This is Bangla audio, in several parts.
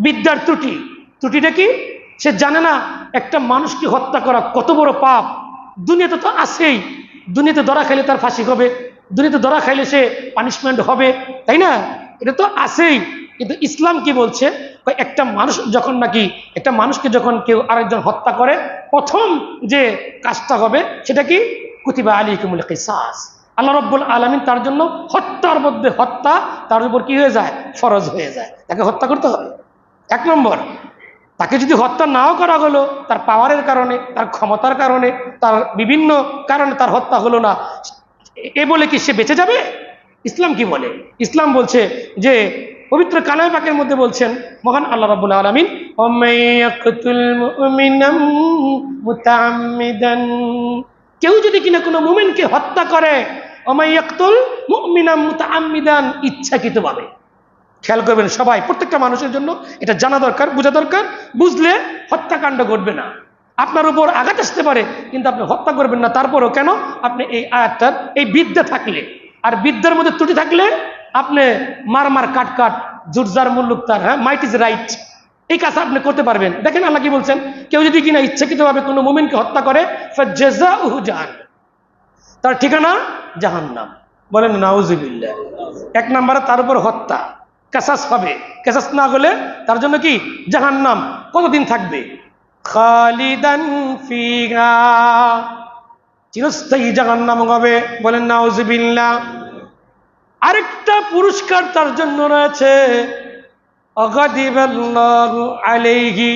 বিদ্যার ত্রুটি। ত্রুটিটা কি? সে জানে না একটা মানুষকে হত্যা করা কত বড় পাপ। দুনিয়াতে তো আছেই, দুনিয়াতে ধরা খাইলে তার ফাঁসি হবে, দুনিয়াতে ধরা খাইলে সে পানিশমেন্ট হবে, তাই না? এটা তো আছেই। কিন্তু ইসলাম কি বলছে? একটা মানুষ যখন নাকি একটা মানুষকে যখন কেউ আরেকজন হত্যা করে, প্রথম যে কাজটা হবে সেটা কি? কুতিবা আলাইকুমুল কিসাস। আল্লাহ রাব্বুল আলামিন তার জন্য হত্যার মধ্যে হত্যা তার উপর কি হয়ে যায়? ফরজ হয়ে যায়। তাকে হত্যা করতে হবে। এক নম্বর, তাকে যদি হত্যা নাও করা হলো, তার পাওয়ারের কারণে, তার ক্ষমতার কারণে, তার বিভিন্ন কারণে তার হত্যা হলো না, এ বলে কি সে বেঁচে যাবে? ইসলাম কি বলে? ইসলাম বলছে যে পবিত্র কালামে পাকের মধ্যে বলছেন মহান আল্লাহ রাব্বুল আলামিন, ওয়ামাইয়াকতুল মুমিনাম মুতাআম্মিদান, কেউ যদি কিনা কোনো মুমিনকে হত্যা করে, ওয়ামাইয়াকতুল মুমিনাম মুতাআম্মিদান, ইচ্ছাকৃতভাবে। খেয়াল করবেন সবাই, প্রত্যেকটা মানুষের জন্য এটা জানা দরকার, বোঝা দরকার। বুঝলে হত্যাকাণ্ড ঘটবে না। আপনার উপর আঘাত আসতে পারে কিন্তু আপনি হত্যা করবেন না। তারপরও কেন? আপনি এই আয়াতটার এই বিদ্যা থাকলে, আর বিদ্যার মধ্যে ত্রুটি থাকলে আপনি মার কাট কাট জুরজার মুল্লুক তার, হ্যাঁ, মাইট ইজ রাইট, এই কাজ আপনি করতে পারবেন। দেখেন আল্লাহ কি বলছেন, কেউ যদি কিনা ইচ্ছাকৃতভাবে কোনো মুমিনকে হত্যা করে, ফাজাযাউহু জাহান্নাম, তার ঠিকানা জাহান্নাম। বলেন নাউযুবিল্লাহ। এক নম্বরে তার উপর হত্যা, কেসাস হবে। কেসাস না হলে তার জন্য কি? জাহান্নাম। কতদিন থাকবে? খালিদান ফিহা, চিরস্থায়ী জাহান্নাম হবে। বলেন নাউযুবিল্লাহ। আরেকটা পুরস্কার তার জন্য রয়েছে, অগাদিবাল্লাহু আলাইহি,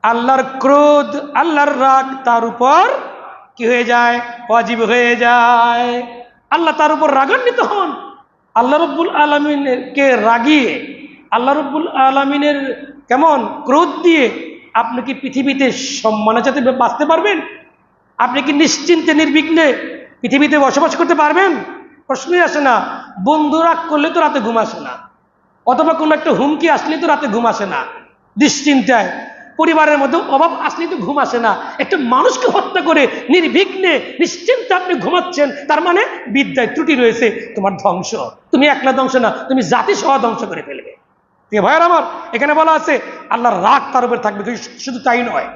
আল্লাহর ক্রোধ, আল্লাহর রাগ তার উপর কি হয়ে যায়? ওয়াজিব হয়ে যায়। আল্লাহ তার উপর রাগান্বিত হন। আল্লাহ রাব্বুল আলামিনকে রাগিয়ে, আল্লাহ রাব্বুল আলামিনের কেমন ক্রোধ দিয়ে আপনি কি পৃথিবীতে সম্মানের সাথে বাঁচতে পারবেন? আপনি কি নিশ্চিন্তে নির্বিঘ্নে পৃথিবীতে বসবাস করতে পারবেন? প্রশ্নই আসে না। বন্ধু রাগ করলে তো রাতে ঘুম আসে না, অথবা কোনো একটা হুমকি আসলে তো রাতে ঘুম আসে না দুশ্চিন্তায়, পরিবারের মধ্যে অভাব আসলে তো ঘুম আসে না। একটা মানুষকে হত্যা করে নির্বিঘ্নে নিশ্চিন্তে আপনি ঘুমাচ্ছেন, তার মানে বিদ্যায় ত্রুটি রয়েছে, তোমার ধ্বংস। তুমি একলা ধ্বংস না, তুমি জাতি সহ ধ্বংস করে ফেলবে। ঠিক ভাইয়ার আমার, এখানে বলা আছে আল্লাহর রাগ তার উপর থাকবে। শুধু তাই নয়,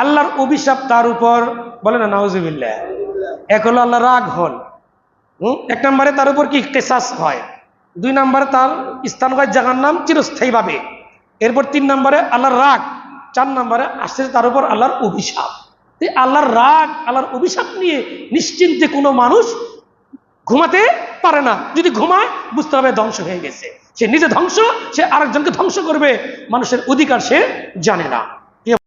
আল্লাহর অভিশাপ তার উপর। বলে না নাউযুবিল্লাহ। এক হলো আল্লাহ রাগ হল, এক নম্বরে তার উপর কি? কিসাস হয়। দুই নম্বরে তার স্থান হয় জাহান্নাম চিরস্থায়ীভাবে। এরপর তিন নম্বরে আল্লাহর রাগ। চার নম্বরে আসছে তার উপর আল্লাহর অভিশাপ। আল্লাহর রাগ, আল্লাহর অভিশাপ নিয়ে নিশ্চিন্তে কোনো মানুষ ঘুমাতে পারে না। যদি ঘুমায় বুঝতে হবে ধ্বংস হয়ে গেছে। সে নিজে ধ্বংস, সে আরেকজনকে ধ্বংস করবে, মানুষের অধিকার সে জানে না।